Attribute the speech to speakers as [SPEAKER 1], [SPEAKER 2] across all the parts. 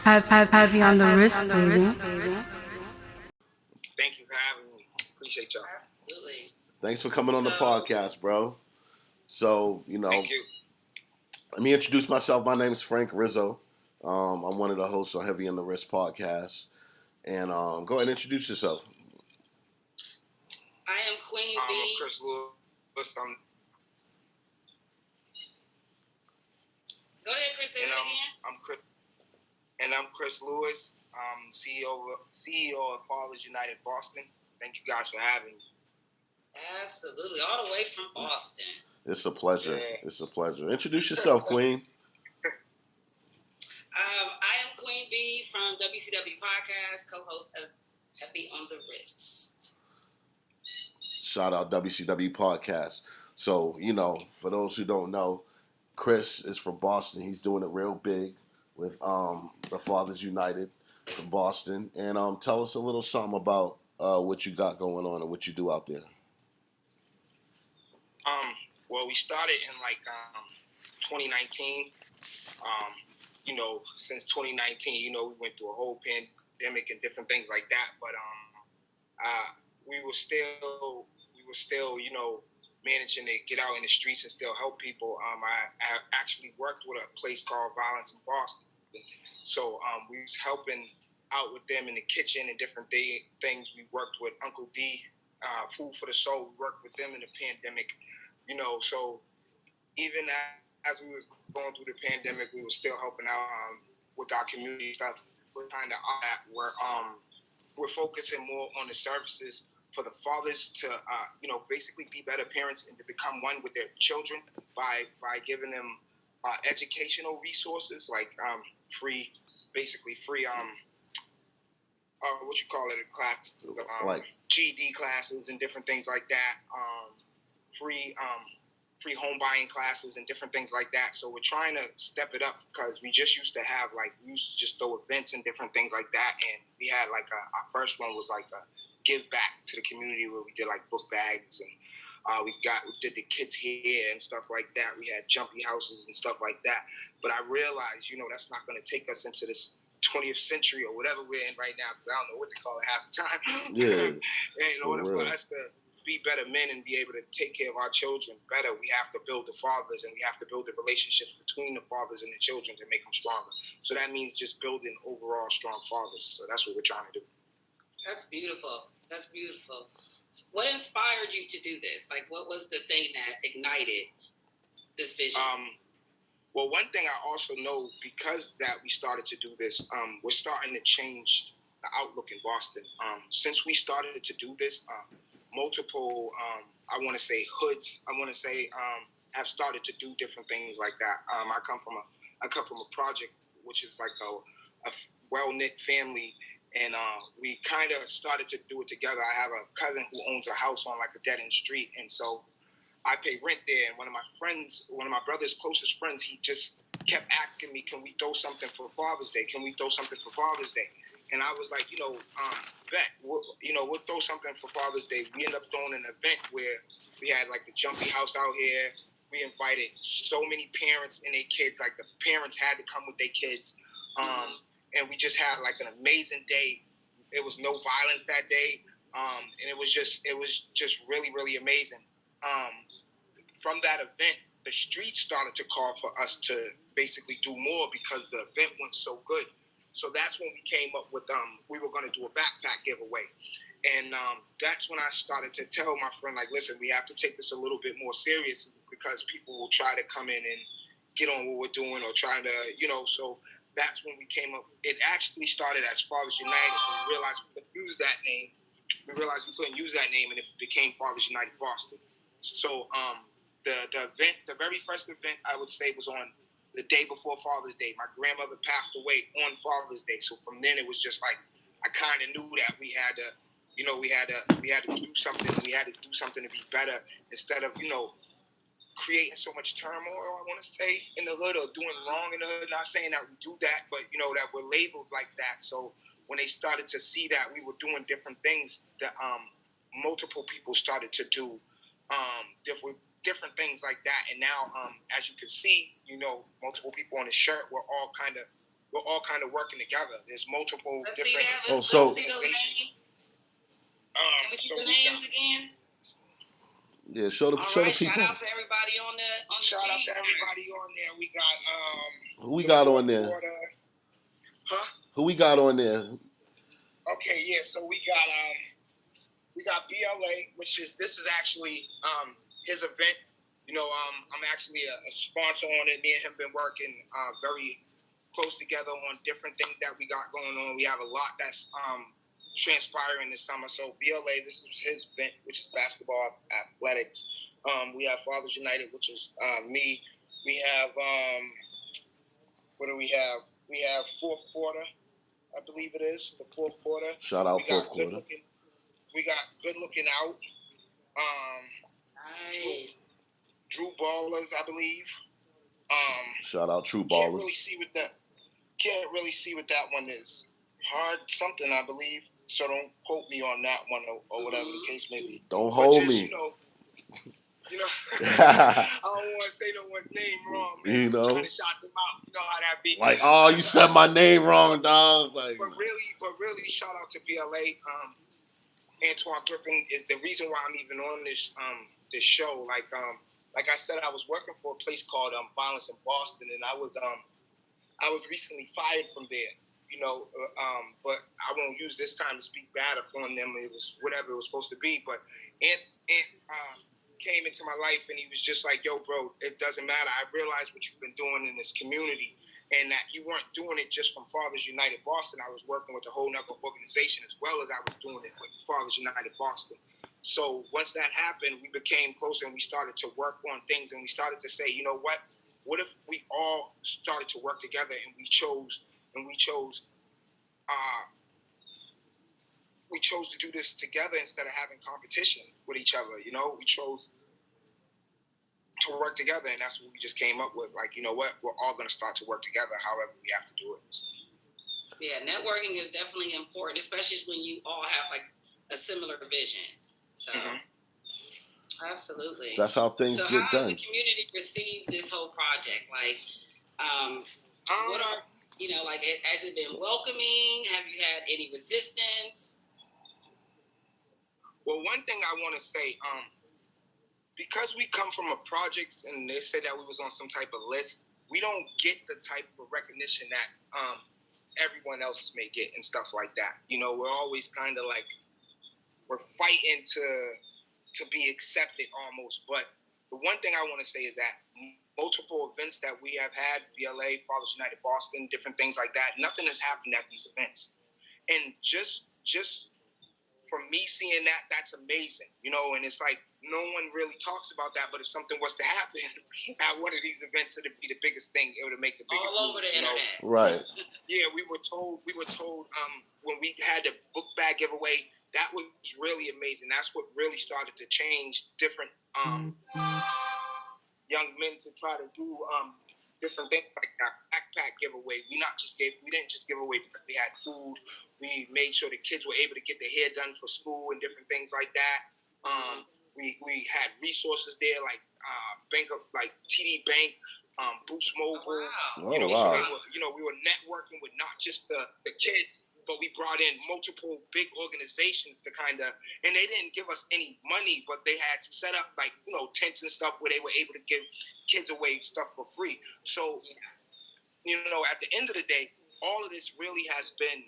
[SPEAKER 1] Heavy on the wrist, baby.
[SPEAKER 2] Thank you for having me. Appreciate y'all.
[SPEAKER 3] Absolutely.
[SPEAKER 4] Thanks for coming on the podcast, bro. So,
[SPEAKER 2] Thank you.
[SPEAKER 4] let me introduce myself. My name is Frank Rizzo. I'm one of the hosts on Heavy on the Wrist podcast. And go ahead and introduce yourself.
[SPEAKER 3] I am Queen B.
[SPEAKER 2] I'm Chris Lewis.
[SPEAKER 3] Go ahead, Chris. Say that again.
[SPEAKER 2] I'm Chris Lewis. I'm CEO of Fathers United Boston. Thank you guys for having me.
[SPEAKER 3] Absolutely. All the way from Boston.
[SPEAKER 4] It's a pleasure.
[SPEAKER 2] Yeah.
[SPEAKER 4] It's a pleasure. Introduce yourself, Queen.
[SPEAKER 3] I am Queen B from WCW Podcast, co-host of Heavy on the Wrist.
[SPEAKER 4] Shout out WCW podcast. So, for those who don't know, Chris is from Boston. He's doing it real big with the Fathers United from Boston. And tell us a little something about what you got going on and what you do out there.
[SPEAKER 2] Well, we started in 2019. Since 2019, we went through a whole pandemic and different things like that. But we were still, managing to get out in the streets and still help people. I actually worked with a place called Violence in Boston. So we was helping out with them in the kitchen and different things. We worked with Uncle D, Food for the Soul. We worked with them in the pandemic. So even as we was going through the pandemic, we were still helping out with our community stuff. We're kind of we're focusing more on the services for the fathers to, basically be better parents and to become one with their children by giving them educational resources like free classes,
[SPEAKER 4] like
[SPEAKER 2] GED classes and different things like that. Free home buying classes and different things like that. So we're trying to step it up because we used to just throw events and different things like that. And we had our first one was a give back to the community where we did book bags and we did the kids here and stuff like that. We had jumpy houses and stuff like that. But I realized, that's not going to take us into this 20th century or whatever we're in right now. Because I don't know what to call it half the time.
[SPEAKER 4] Yeah.
[SPEAKER 2] And in order for us to be better men and be able to take care of our children better, we have to build the fathers and we have to build the relationships between the fathers and the children to make them stronger. So that means just building overall strong fathers. So that's what we're trying to do.
[SPEAKER 3] That's beautiful. That's beautiful. What inspired you to do this? What was the thing that ignited this vision?
[SPEAKER 2] Well, one thing I also know, because that we started to do this, we're starting to change the outlook in Boston. Since we started to do this, multiple, I want to say hoods, have started to do different things like that. I come from a project which is a well-knit family, and we kind of started to do it together. I have a cousin who owns a house on a dead-end street, and so I pay rent there. And one of my brother's closest friends, he just kept asking me, "Can we throw something for Father's Day? Can we throw something for Father's Day?" And I was like, bet. We'll throw something for Father's Day. We ended up throwing an event where we had the jumpy house out here. We invited so many parents and their kids. The parents had to come with their kids. And we just had an amazing day. There was no violence that day. And it was just really, really amazing. From that event, the streets started to call for us to basically do more because the event went so good. So that's when we came up with, we were going to do a backpack giveaway. And that's when I started to tell my friend, listen, we have to take this a little bit more serious because people will try to come in and get on what we're doing or try to, so that's when we came up. It actually started as Fathers United. We realized we couldn't use that name. And it became Fathers United Boston. So the event, the very first event, I would say, was on the day before Father's Day. My grandmother passed away on Father's Day. So from then it was just I kind of knew that we had to do something. We had to do something to be better instead of, creating so much turmoil, I want to say, in the hood or doing wrong in the hood. Not saying that we do that, but, that we're labeled like that. So when they started to see that we were doing different things, that multiple people started to do different things like that. And now, as you can see, multiple people on the shirt, we're all kind of we're all kind of working together. There's multiple
[SPEAKER 3] Let's see
[SPEAKER 2] different.
[SPEAKER 3] that.
[SPEAKER 4] Oh,
[SPEAKER 3] Let's
[SPEAKER 4] so-
[SPEAKER 3] see those names. Can we see
[SPEAKER 2] So
[SPEAKER 3] the
[SPEAKER 2] we
[SPEAKER 3] names
[SPEAKER 2] got,
[SPEAKER 3] again?
[SPEAKER 4] Yeah, show the
[SPEAKER 3] All
[SPEAKER 4] show
[SPEAKER 3] right,
[SPEAKER 4] the
[SPEAKER 3] shout
[SPEAKER 4] people.
[SPEAKER 3] out to everybody on the
[SPEAKER 2] shout out
[SPEAKER 3] team.
[SPEAKER 2] to everybody on there. We got
[SPEAKER 4] Who we
[SPEAKER 2] the
[SPEAKER 4] got on
[SPEAKER 2] fourth
[SPEAKER 4] there?
[SPEAKER 2] quarter. Huh?
[SPEAKER 4] Who we got on there?
[SPEAKER 2] Okay, yeah. So we got BLA, this is actually his event. You know, I'm actually a sponsor on it. Me and him been working very close together on different things that we got going on. We have a lot that's transpiring this summer. So BLA, this is his event, which is basketball athletics. We have Fathers United, which is me. We have what do we have? We have fourth quarter, I believe it is the fourth quarter.
[SPEAKER 4] Shout out
[SPEAKER 2] We got
[SPEAKER 4] fourth quarter.
[SPEAKER 2] We got good looking out.
[SPEAKER 3] Nice.
[SPEAKER 2] Drew Ballers, I believe.
[SPEAKER 4] Shout out True
[SPEAKER 2] Can't
[SPEAKER 4] Ballers.
[SPEAKER 2] really see what that one is. Hard something, I believe. So don't quote me on that one or whatever the case may be.
[SPEAKER 4] Don't
[SPEAKER 2] But
[SPEAKER 4] hold
[SPEAKER 2] just,
[SPEAKER 4] me.
[SPEAKER 2] you know, I don't want to say no one's name wrong, man.
[SPEAKER 4] You know?
[SPEAKER 2] Trying to shout them out. You know how that be.
[SPEAKER 4] Like, oh, you said my name wrong, dog. Like,
[SPEAKER 2] But really, shout out to BLA. Antoine Griffin is the reason why I'm even on this show. Like I said, I was working for a place called Violence in Boston, and I was recently fired from there. You know, but I won't use this time to speak bad upon them. It was whatever it was supposed to be. But Ant came into my life, and he was just like, "Yo, bro, it doesn't matter. I realize what you've been doing in this community, and that you weren't doing it just from Fathers United Boston. I was working with a whole nother organization as well as I was doing it with Fathers United Boston. So once that happened, we became closer, and we started to work on things, and we started to say, you know what? What if we all started to work together, and we chose to do this together instead of having competition with each other. You know, we chose to work together, and that's what we just came up with. Like, you know what? We're all going to start to work together however we have to do it. So.
[SPEAKER 3] Yeah, networking is definitely important, especially when you all have like a similar vision. So, absolutely.
[SPEAKER 4] that's how things
[SPEAKER 3] So
[SPEAKER 4] get
[SPEAKER 3] how
[SPEAKER 4] done.
[SPEAKER 3] has the community received this whole project? Like, what are, like, has it been welcoming? Have you had any resistance?
[SPEAKER 2] Well, one thing I want to say, because we come from a project and they said that we was on some type of list, we don't get the type of recognition that everyone else may get and stuff like that. You know, we're always kind of like, we're fighting to be accepted almost. But the one thing I want to say is that multiple events that we have had, BLA, Fathers United Boston, different things like that, nothing has happened at these events. And just from me seeing that, that's amazing, you know, and it's like no one really talks about that, but if something was to happen at one of these events, it'd be the biggest thing. It would make the biggest
[SPEAKER 3] All over
[SPEAKER 2] news,
[SPEAKER 3] the
[SPEAKER 2] you know.
[SPEAKER 3] internet.
[SPEAKER 4] Right.
[SPEAKER 2] Yeah, we were told when we had the book bag giveaway, that was really amazing. That's what really started to change different young men to try to do different things like that backpack giveaway. We didn't just give away, we had food. We made sure the kids were able to get their hair done for school and different things like that. We had resources there like TD Bank, Boost Mobile.
[SPEAKER 3] Wow.
[SPEAKER 4] Oh,
[SPEAKER 2] You know,
[SPEAKER 4] wow.
[SPEAKER 2] so we were networking with not just the kids, but we brought in multiple big organizations to kind of, and they didn't give us any money, but they had set up like, tents and stuff where they were able to give kids away stuff for free. So, at the end of the day, all of this really has been,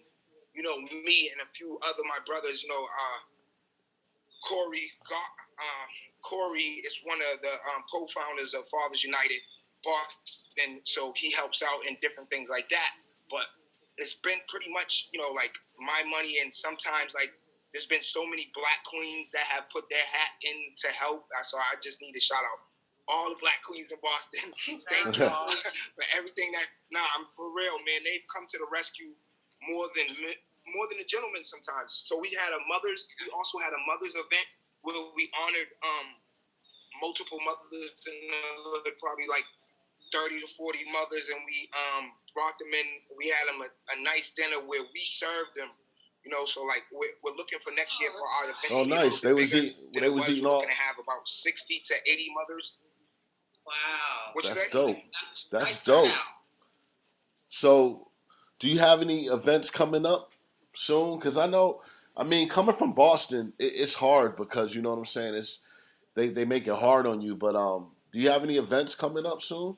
[SPEAKER 2] me and a few other my brothers, Corey is one of the co-founders of Fathers United Boston, so he helps out in different things like that. But it's been pretty much, like my money, and sometimes like there's been so many Black queens that have put their hat in to help. So I just need to shout out all the Black queens in Boston. Thank y'all for everything I'm for real, man. They've come to the rescue more than the gentlemen sometimes. So we also had a mothers event where we honored multiple mothers in the hood, probably like 30 to 40 mothers, and we brought them in. We had them a nice dinner where we served them, so like we're looking for next year for our event.
[SPEAKER 4] Oh, nice. They was eating
[SPEAKER 2] We're
[SPEAKER 4] all.
[SPEAKER 2] going to have about 60 to 80 mothers.
[SPEAKER 3] Wow.
[SPEAKER 2] What you
[SPEAKER 4] That's
[SPEAKER 2] say?
[SPEAKER 4] dope. That's
[SPEAKER 3] Nice
[SPEAKER 4] dope.
[SPEAKER 3] turnout.
[SPEAKER 4] So, do you have any events coming up soon? Because I know, I mean, coming from Boston, it's hard because you know what I'm saying. It's they make it hard on you. But do you have any events coming up soon?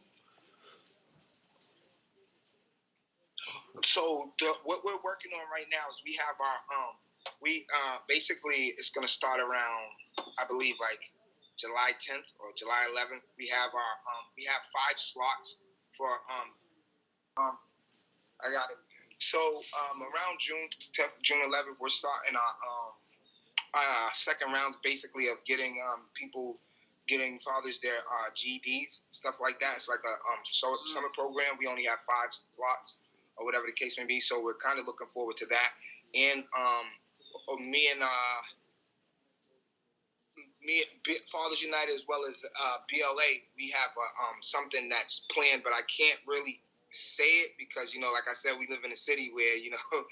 [SPEAKER 2] So what we're working on right now is we have our basically it's gonna start around, I believe, like July 10th or July 11th. We have our we have 5 slots for I got it. So around June 10th, June 11th, we're starting our second rounds, basically of getting people getting fathers their GEDs, stuff like that. It's like a summer program. We only have 5 slots or whatever the case may be. So we're kind of looking forward to that. And me and Fathers United as well as BLA, we have something that's planned, but I can't really say it because, you know, like I said, we live in a city where, you know,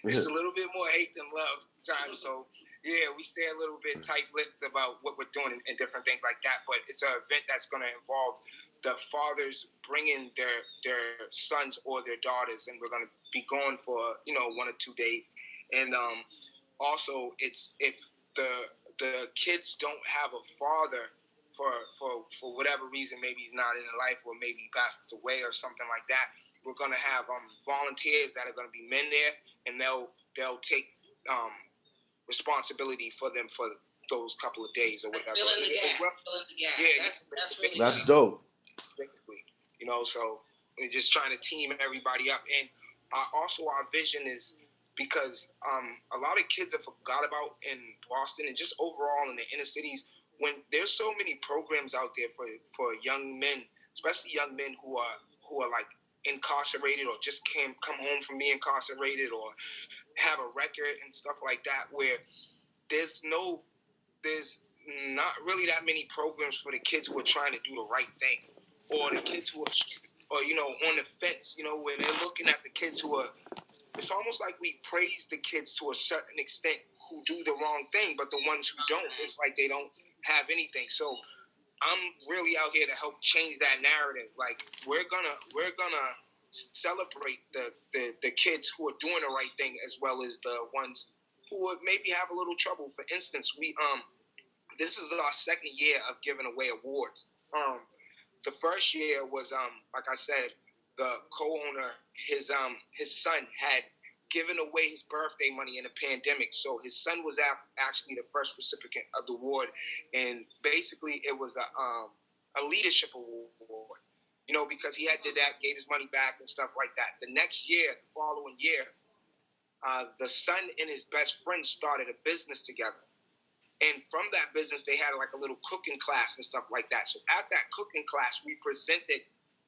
[SPEAKER 2] it's a little bit more hate than love sometimes. So yeah, we stay a little bit tight-lipped about what we're doing and different things like that. But it's an event that's going to involve the fathers bringing their sons or their daughters, and we're going to be gone for, you know, 1 or 2 days. And also, it's if the kids don't have a father for whatever reason, maybe he's not in life or maybe he passed away or something like that, we're going to have volunteers that are going to be men there, and they'll take responsibility for them for those couple of days or whatever.
[SPEAKER 3] Filling the gap.
[SPEAKER 2] Yeah,
[SPEAKER 3] that's really
[SPEAKER 4] That's
[SPEAKER 3] dope.
[SPEAKER 4] dope.
[SPEAKER 2] Basically, you know, so we're just trying to team everybody up. And also our vision is because a lot of kids have forgot about in Boston and just overall in the inner cities, when there's so many programs out there for young men, especially young men who are like incarcerated or just come home from being incarcerated or have a record and stuff like that, where there's not really that many programs for the kids who are trying to do the right thing, or the kids who are, or, you know, on the fence, you know, where they're looking at the kids who are, it's almost like we praise the kids to a certain extent who do the wrong thing, but the ones who don't, it's like they don't have anything. So I'm really out here to help change that narrative. Like we're gonna celebrate the kids who are doing the right thing as well as the ones who would maybe have a little trouble. For instance, we this is our second year of giving away awards. The first year was like I said, the co-owner, his son had given away his birthday money in a pandemic. So his son was actually the first recipient of the award, and basically it was a leadership award. You know, because he did that, gave his money back and stuff like that. The next year, the following year, the son and his best friend started a business together. And from that business, they had like a little cooking class and stuff like that. So at that cooking class, we presented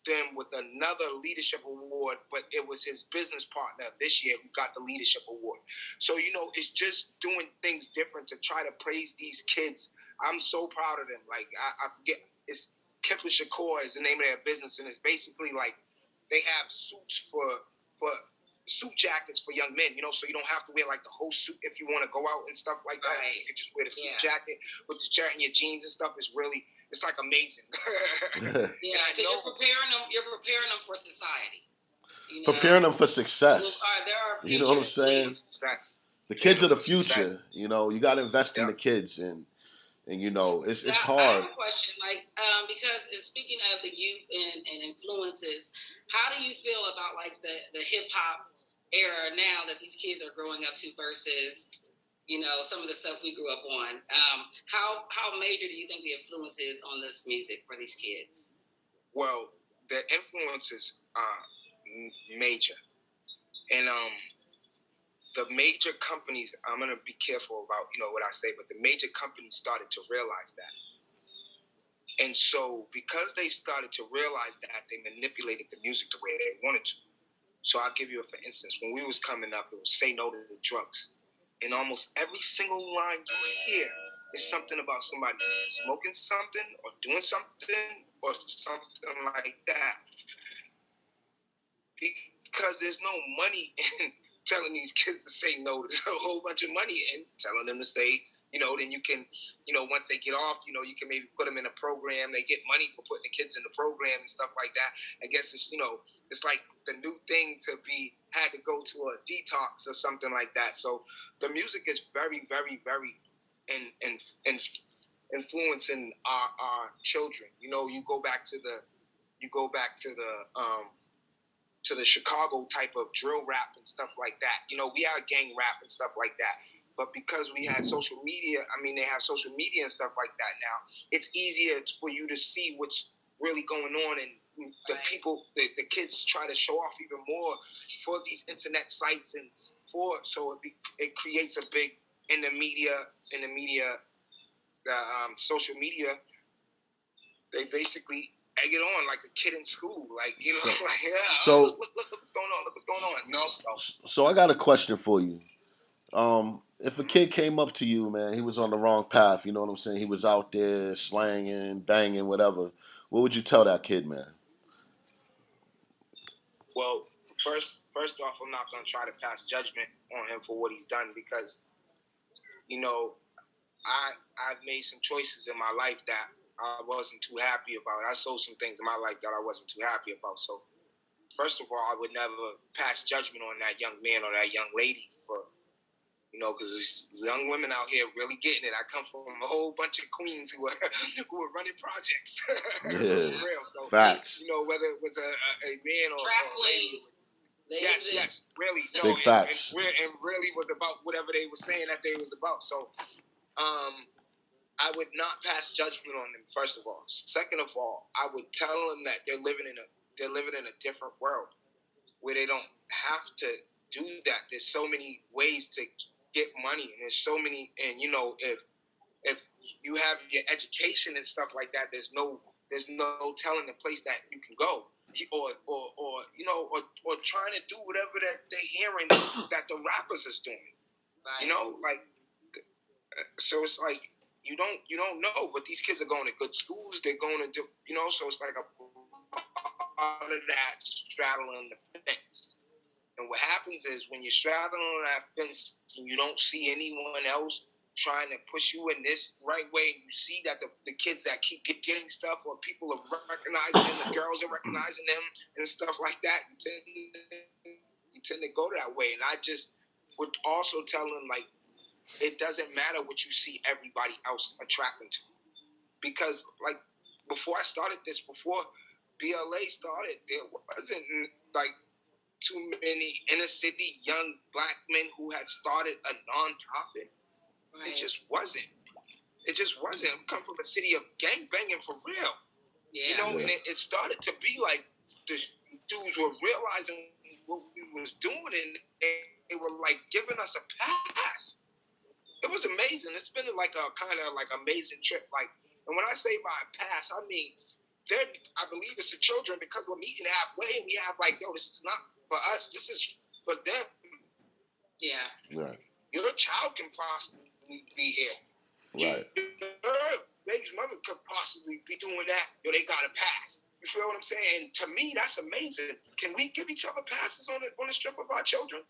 [SPEAKER 2] them with another leadership award, but it was his business partner this year who got the leadership award. So, you know, it's just doing things different to try to praise these kids. I'm so proud of them. Like, I forget, it's Kepler Shakur is the name of their business, and it's basically like they have suits for suit jackets for young men, you know, so you don't have to wear like the whole suit if you want to go out and stuff like that.
[SPEAKER 3] Right.
[SPEAKER 2] You can just wear the suit jacket with the shirt and your jeans and stuff. It's like amazing.
[SPEAKER 3] Yeah, because you're preparing them for society. You know?
[SPEAKER 4] Preparing them for success.
[SPEAKER 3] You
[SPEAKER 4] know what I'm saying? The kids are the future. You know, you got to invest in the kids, and you know, it's hard.
[SPEAKER 3] I have a question, like, because speaking of the youth and influences, how do you feel about like the hip hop era now that these kids are growing up to versus, you know, some of the stuff we grew up on? How major do you think the influence is on this music for these kids?
[SPEAKER 2] Well, the influences are major, and the major companies, I'm going to be careful about, you know, what I say, but the major companies started to realize that. And so because they started to realize that, they manipulated the music the way they wanted to. So I'll give you for instance, when we was coming up, it was Say No to the Drugs. And almost every single line you hear is something about somebody smoking something or doing something or something like that. Because there's no money in telling these kids to say no. There's a whole bunch of money in telling them to say then you can, once they get off, you can maybe put them in a program. They get money for putting the kids in the program and stuff like that. I guess it's, it's like the new thing to had to go to a detox or something like that. So the music is very, very, very influencing our children. You go back to the Chicago type of drill rap and stuff like that. We had gang rap and stuff like that. But because we had social media, they have social media and stuff like that now, it's easier for you to see what's really going on. And the people, the kids try to show off even more for these internet sites so it creates a big, in the media, social media, they basically egg it on like a kid in school, look what's going on, look what's going on,
[SPEAKER 4] So I got a question for you. If a kid came up to you, man, he was on the wrong path, you know what I'm saying? He was out there slanging, banging, whatever. What would you tell that kid, man?
[SPEAKER 2] Well, first off, I'm not gonna try to pass judgment on him for what he's done because, I've made some choices in my life that I wasn't too happy about. I sold some things in my life that I wasn't too happy about. So, first of all, I would never pass judgment on that young man or that young lady for, because there's young women out here really getting it. I come from a whole bunch of queens who were running projects.
[SPEAKER 4] Yeah,
[SPEAKER 2] real. So,
[SPEAKER 4] facts.
[SPEAKER 2] Whether it was a man or
[SPEAKER 3] trap
[SPEAKER 2] a lady.
[SPEAKER 3] queens.
[SPEAKER 2] Yes, really. No,
[SPEAKER 4] Big facts.
[SPEAKER 2] And really was about whatever they were saying that they was about. So, I would not pass judgment on them. First of all. Second of all, I would tell them that they're living in a different world where they don't have to do that. There's so many ways to get money, and there's so many. And if you have your education and stuff like that, there's no telling the place that you can go. Or trying to do whatever that they're hearing that the rappers is doing.
[SPEAKER 3] Right.
[SPEAKER 2] So it's like you don't know, but these kids are going to good schools. They're going to do, so it's like a part of that straddling the fence. And what happens is when you're straddling on that fence and you don't see anyone else trying to push you in this right way, and you see that the kids that keep getting stuff, or people are recognizing them, the girls are recognizing them and stuff like that, you tend to go that way. And I just would also tell them, like, it doesn't matter what you see everybody else attracting to. Because, like, before BLA started, there wasn't, like, too many inner city young black men who had started a nonprofit. Right. It just wasn't. We come from a city of gangbanging for real.
[SPEAKER 3] Yeah.
[SPEAKER 2] And it started to be like the dudes were realizing what we was doing, and they were, like, giving us a pass. It was amazing. It's been like a kind of like amazing trip. Like, and when I say by pass, I mean, I believe it's the children, because we're meeting halfway and we have like, yo, this is not for us. This is for them.
[SPEAKER 3] Yeah.
[SPEAKER 4] Right.
[SPEAKER 2] Your child can possibly be here.
[SPEAKER 4] Right.
[SPEAKER 2] Your baby's mother could possibly be doing that. Yo, they got a pass. You feel what I'm saying? And to me, that's amazing. Can we give each other passes on the strip of our children?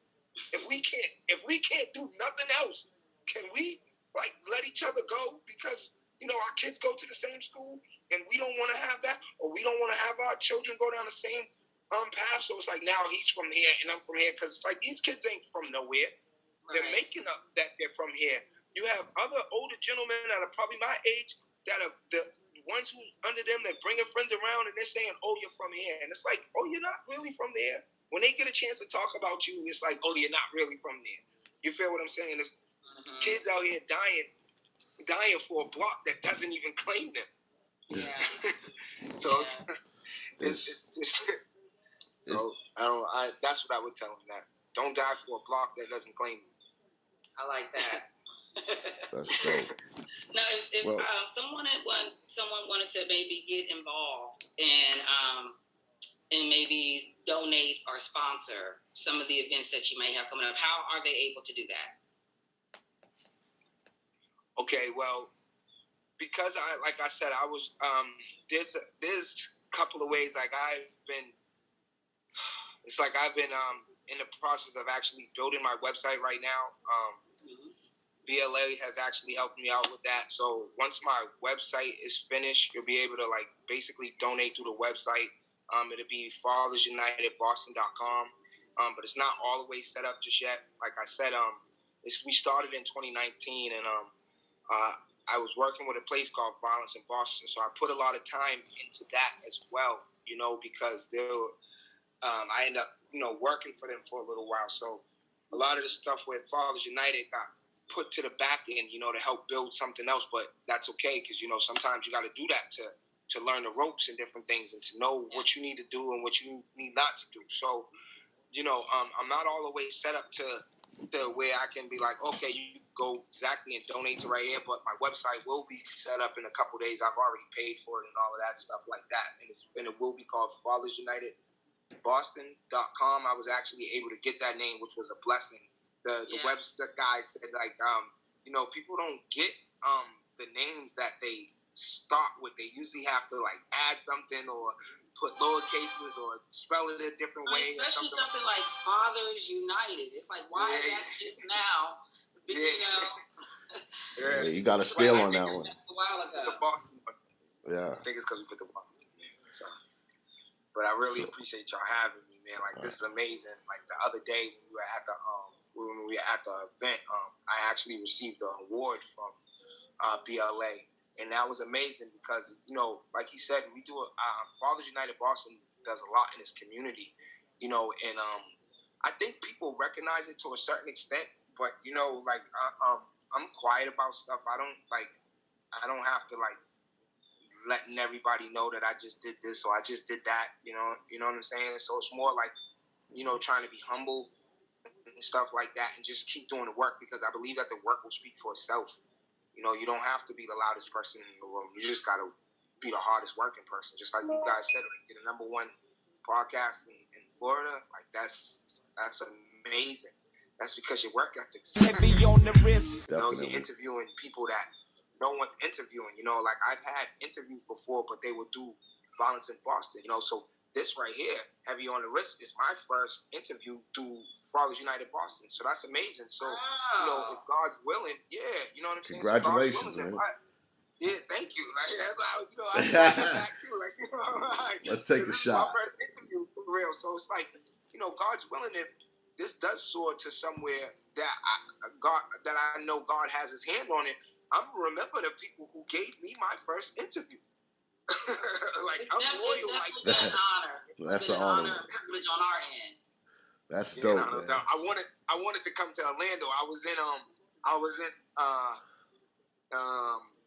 [SPEAKER 2] If we can't do nothing else, can we, like, let each other go because, our kids go to the same school and we don't want to have that, or we don't want to have our children go down the same path? So it's like, now he's from here and I'm from here, because it's like these kids ain't from nowhere. Right. They're making up that they're from here. You have other older gentlemen that are probably my age that are the ones who's under them, they're bringing friends around and they're saying, oh, you're from here. And it's like, oh, you're not really from there. When they get a chance to talk about you, it's like, oh, you're not really from there. You feel what I'm saying? It's kids out here dying for a block that doesn't even claim them.
[SPEAKER 3] Yeah.
[SPEAKER 2] So it's just so that's what I would tell them, that don't die for a block that doesn't claim you.
[SPEAKER 3] I like that.
[SPEAKER 4] That's dope.
[SPEAKER 3] Now, if someone wanted to maybe get involved and maybe donate or sponsor some of the events that you may have coming up, how are they able to do that?
[SPEAKER 2] Okay, well, because I said, I was there's a couple of ways. Like I've been in the process of actually building my website right now. BLA has actually helped me out with that. So once my website is finished, you'll be able to like basically donate through the website. It'll be FathersUnitedBoston.com. But it's not all the way set up just yet. Like I said, we started in 2019, and I was working with a place called Violence in Boston, so I put a lot of time into that as well. Because I ended up working for them for a little while. So a lot of the stuff with Fathers United got put to the back end, to help build something else. But that's okay, because sometimes you got to do that to learn the ropes and different things, and to know what you need to do and what you need not to do. So I'm not all the way set up to where I can be like, okay, you go exactly and donate to right here, but my website will be set up in a couple days. I've already paid for it and all of that stuff like that, and it will be called FathersUnitedBoston.com. I was actually able to get that name, which was a blessing. The website guy said like, people don't get the names that they start with. They usually have to like add something or put lower cases or spell it a different way.
[SPEAKER 3] Especially something like Fathers United. It's like, why is that just now?
[SPEAKER 4] Yeah, you got to steal on that one.
[SPEAKER 3] A while ago.
[SPEAKER 2] The Boston one.
[SPEAKER 4] Yeah.
[SPEAKER 2] I think it's because we put the Boston. So, but I really appreciate y'all having me, man. Like, this is amazing. Like the other day when we were at the event, I actually received the award from BLA. And that was amazing because, like he said, we do Fathers United Boston does a lot in this community, and I think people recognize it to a certain extent, but, I'm quiet about stuff. I don't have to, like, letting everybody know that I just did this or I just did that, you know what I'm saying? So it's more like, trying to be humble and stuff like that and just keep doing the work, because I believe that the work will speak for itself. You don't have to be the loudest person in the room. You just got to be the hardest working person. Just like you guys said, like, get a #1 podcast in Florida. Like, that's amazing. That's because your work ethics.
[SPEAKER 5] Heavy on the wrist.
[SPEAKER 2] You're interviewing people that no one's interviewing. Like, I've had interviews before, but they would do Violence in Boston. So this right here, Heavy on the Wrist, is my first interview through Fathers United Boston. So that's amazing. So, if God's willing, you know what I'm saying?
[SPEAKER 4] Congratulations, man.
[SPEAKER 2] Yeah, thank you. Like, that's why I was back too. Like,
[SPEAKER 4] let's take the shot.
[SPEAKER 2] My first interview for real. So it's like, God's willing, if this does soar to somewhere that I know God has His hand on it, I'm gonna remember the people who gave me my first interview. Like, I'm loyal like that.
[SPEAKER 3] An honor.
[SPEAKER 4] That's an honor.
[SPEAKER 3] Privilege on our end.
[SPEAKER 4] That's dope, man.
[SPEAKER 2] I wanted to come to Orlando. I was in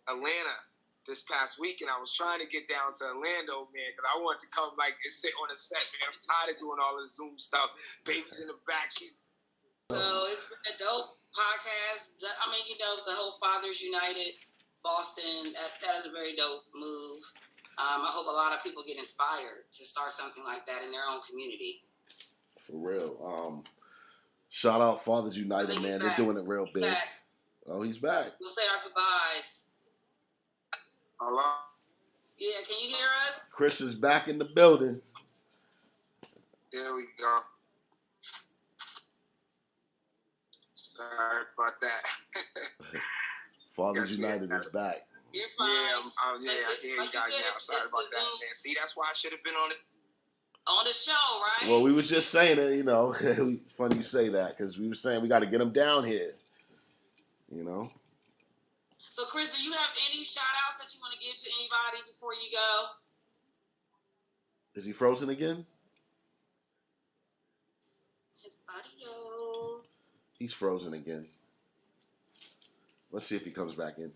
[SPEAKER 2] Atlanta this past week, and I was trying to get down to Orlando, man, because I wanted to come like and sit on the set, man. I'm tired of doing all this Zoom stuff. Baby's in the back. So
[SPEAKER 3] it's been a dope podcast. I mean, the whole Fathers United Boston, that is a very dope move. I hope a lot of people get inspired to start something like that in their own community.
[SPEAKER 4] For real. Shout out Fathers United, man. They're doing it real big.
[SPEAKER 3] Back.
[SPEAKER 4] Oh, he's back.
[SPEAKER 3] We'll say our goodbyes.
[SPEAKER 2] Hello?
[SPEAKER 3] Yeah, can you hear us?
[SPEAKER 4] Chris is back in the building.
[SPEAKER 2] There we go. Sorry about that.
[SPEAKER 4] Fathers United is back.
[SPEAKER 3] You're fine.
[SPEAKER 2] I hear you guys now. Sorry about that, man. See, that's why I should have been
[SPEAKER 3] on the show, right?
[SPEAKER 4] Well, we was just saying it, funny you say that, because we were saying we got to get him down here,
[SPEAKER 3] So, Chris, do you have any shout-outs that you want to give to anybody before you go?
[SPEAKER 4] Is he frozen again?
[SPEAKER 3] His audio.
[SPEAKER 4] He's frozen again. Let's see if he comes back in.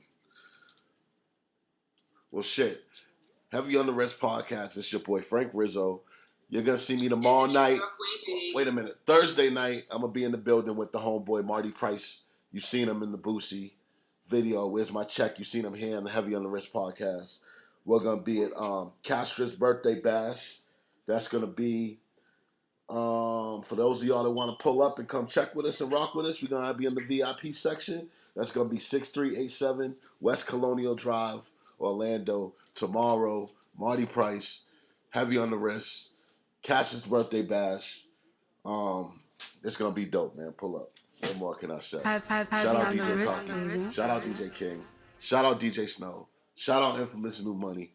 [SPEAKER 4] Well, shit. Heavy on the Wrist podcast. It's your boy Frank Rizzo. You're going to see me tomorrow night. Wait a minute. Thursday night, I'm going to be in the building with the homeboy, Marty Price. You've seen him in the Boosie video. Where's my check? You've seen him here on the Heavy on the Wrist podcast. We're going to be at Castra's birthday bash. That's going to be, for those of y'all that want to pull up and come check with us and rock with us, we're going to be in the VIP section. That's going to be 6387 West Colonial Drive, Orlando. Tomorrow, Marty Price, Heavy on the Wrist, Cassius birthday bash. It's gonna be dope, man. Pull up. What more can I say?
[SPEAKER 1] Have
[SPEAKER 4] Shout
[SPEAKER 1] you
[SPEAKER 4] out
[SPEAKER 1] on the
[SPEAKER 4] DJ
[SPEAKER 1] wrist,
[SPEAKER 4] Punky.
[SPEAKER 1] baby.
[SPEAKER 4] Shout out DJ King. Shout out DJ Snow. Shout out Infamous New Money.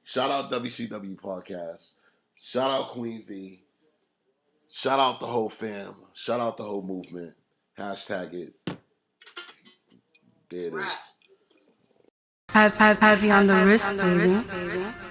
[SPEAKER 4] Shout out WCW Podcast. Shout out Queen V. Shout out the whole fam. Shout out the whole movement. Hashtag it. There it is.
[SPEAKER 1] Have you on the wrist, baby.